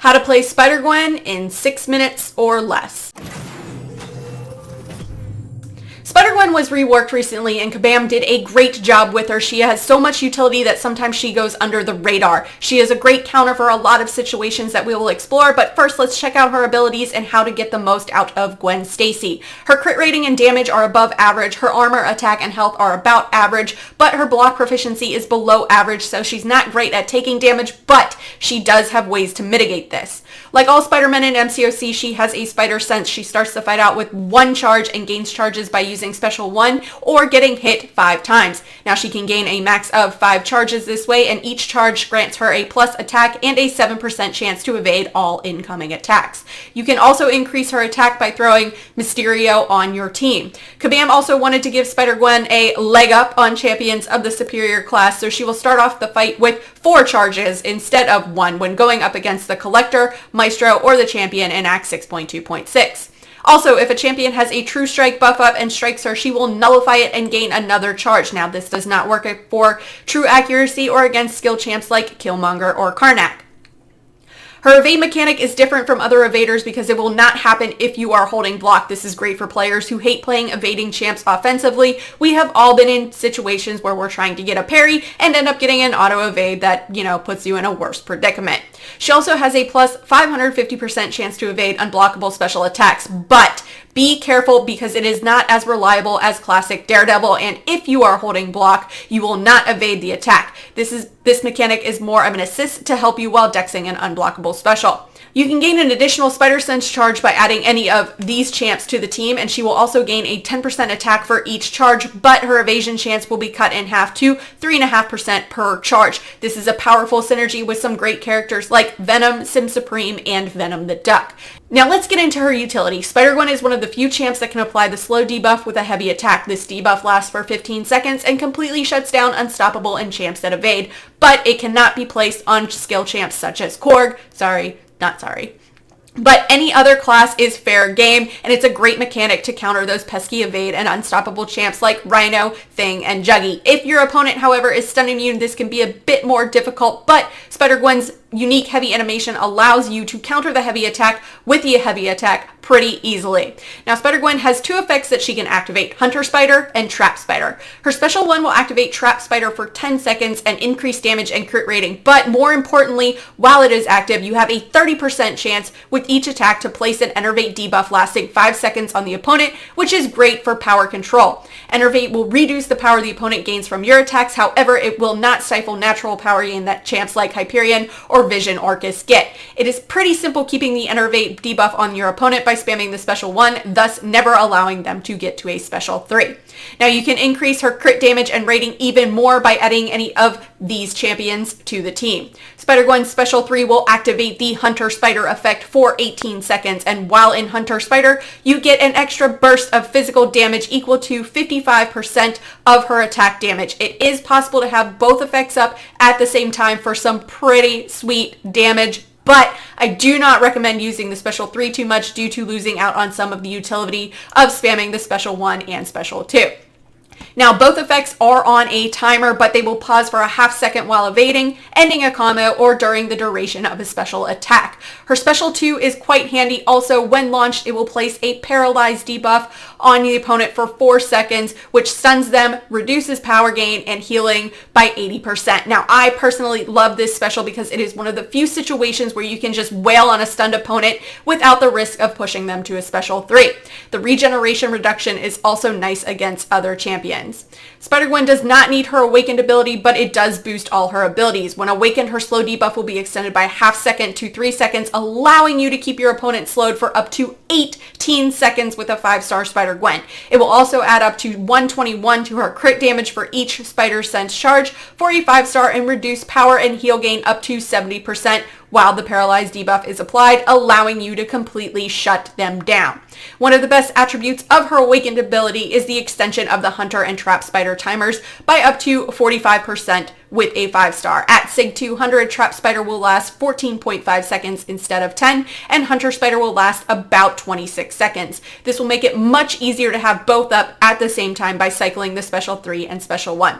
How to play Spider Gwen in 6 minutes or less. Spider Gwen was reworked recently and Kabam did a great job with her. She has so much utility that sometimes she goes under the radar. She is a great counter for a lot of situations that we will explore, but first let's check out her abilities and how to get the most out of Gwen Stacy. Her crit rating and damage are above average, her armor, attack, and health are about average, but her block proficiency is below average, so she's not great at taking damage, but she does have ways to mitigate this. Like all Spider-Men in Mcoc, she has a spider sense. She starts the fight out with 1 charge and gains charges by using special 1 or getting hit 5 times. Now she can gain a max of 5 charges this way, and each charge grants her a plus attack and a 7% chance to evade all incoming attacks. You can also increase her attack by throwing Mysterio on your team. Kabam also wanted to give Spider Gwen a leg up on champions of the superior class, so she will start off the fight with 4 charges instead of 1 when going up against the Collector, Maestro, or the champion in Act 6.2.6. Also, if a champion has a True Strike buff up and strikes her, she will nullify it and gain another charge. Now, this does not work for true accuracy or against skill champs like Killmonger or Karnak. Her evade mechanic is different from other evaders because it will not happen if you are holding block. This is great for players who hate playing evading champs offensively. We have all been in situations where we're trying to get a parry and end up getting an auto evade that, puts you in a worse predicament. She also has a plus 550% chance to evade unblockable special attacks, but be careful because it is not as reliable as classic Daredevil, and if you are holding block, you will not evade the attack. This mechanic is more of an assist to help you while dexing an unblockable special. You can gain an additional Spider Sense charge by adding any of these champs to the team, and she will also gain a 10% attack for each charge, but her evasion chance will be cut in half to 3.5% per charge. This is a powerful synergy with some great characters like Venom, Sim Supreme, and Venom the Duck. Now let's get into her utility. Spider Gwen is one of the few champs that can apply the slow debuff with a heavy attack. This debuff lasts for 15 seconds and completely shuts down unstoppable and champs that evade, but it cannot be placed on skill champs such as Korg. But any other class is fair game, and it's a great mechanic to counter those pesky evade and unstoppable champs like Rhino, Thing, and Juggy. If your opponent, however, is stun immune, this can be a bit more difficult, but Spider Gwen's unique heavy animation allows you to counter the heavy attack with the heavy attack pretty easily. Now, Spider Gwen has 2 effects that she can activate, Hunter Spider and Trap Spider. Her special one will activate Trap Spider for 10 seconds and increase damage and crit rating, but more importantly, while it is active, you have a 30% chance with each attack to place an Enervate debuff lasting 5 seconds on the opponent, which is great for power control. Enervate will reduce the power the opponent gains from your attacks, however, it will not stifle natural power gain that champs like Hyperion or Vision Orcus get. It is pretty simple keeping the Enervate debuff on your opponent by spamming the special 1, thus never allowing them to get to a special 3. Now you can increase her crit damage and rating even more by adding any of these champions to the team. Spider Gwen's special 3 will activate the Hunter Spider effect for 18 seconds, and while in Hunter Spider, you get an extra burst of physical damage equal to 55% of her attack damage. It is possible to have both effects up at the same time for some pretty sweet damage, but I do not recommend using the special 3 too much due to losing out on some of the utility of spamming the special 1 and special 2. Now, both effects are on a timer, but they will pause for a half second while evading, ending a combo, or during the duration of a special attack. Her special 2 is quite handy. Also, when launched, it will place a paralyzed debuff on the opponent for 4 seconds, which stuns them, reduces power gain and healing by 80%. Now, I personally love this special because it is one of the few situations where you can just wail on a stunned opponent without the risk of pushing them to a special 3. The regeneration reduction is also nice against other champions. Spider Gwen does not need her awakened ability, but it does boost all her abilities. When awakened, her slow debuff will be extended by half second to 3 seconds, allowing you to keep your opponent slowed for up to 18 seconds with a 5-star Spider Gwen. It will also add up to 121 to her crit damage for each Spider Sense charge for a 5-star and reduce power and heal gain up to 70% while the paralyzed debuff is applied, allowing you to completely shut them down. One of the best attributes of her awakened ability is the extension of the Hunter and Trap Spider timers by up to 45% with a 5-star. At Sig 200, Trap Spider will last 14.5 seconds instead of 10, and Hunter Spider will last about 26 seconds. This will make it much easier to have both up at the same time by cycling the special 3 and special 1.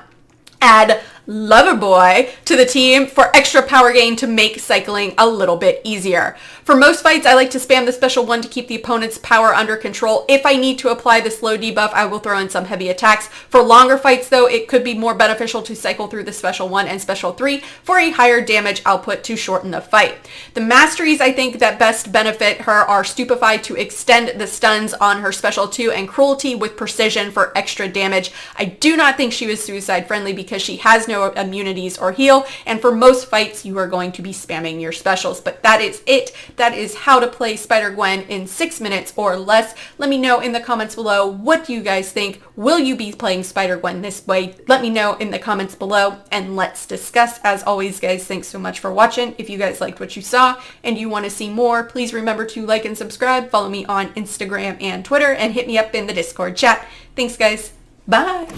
Add Loverboy to the team for extra power gain to make cycling a little bit easier. For most fights, I like to spam the special 1 to keep the opponent's power under control. If I need to apply the slow debuff, I will throw in some heavy attacks. For longer fights though, it could be more beneficial to cycle through the special 1 and special 3 for a higher damage output to shorten the fight. The masteries I think that best benefit her are Stupefy to extend the stuns on her special 2 and Cruelty with precision for extra damage. I do not think she was suicide friendly because she has no immunities or heal, and for most fights you are going to be spamming your specials. But that is it. That is how to play Spider Gwen in 6 minutes or less. Let me know in the comments below, what do you guys think? Will you be playing Spider Gwen this way? Let me know in the comments below and let's discuss. As always guys, thanks so much for watching. If you guys liked what you saw and you want to see more, please remember to like and subscribe. Follow me on Instagram and Twitter and hit me up in the Discord chat. Thanks guys. Bye.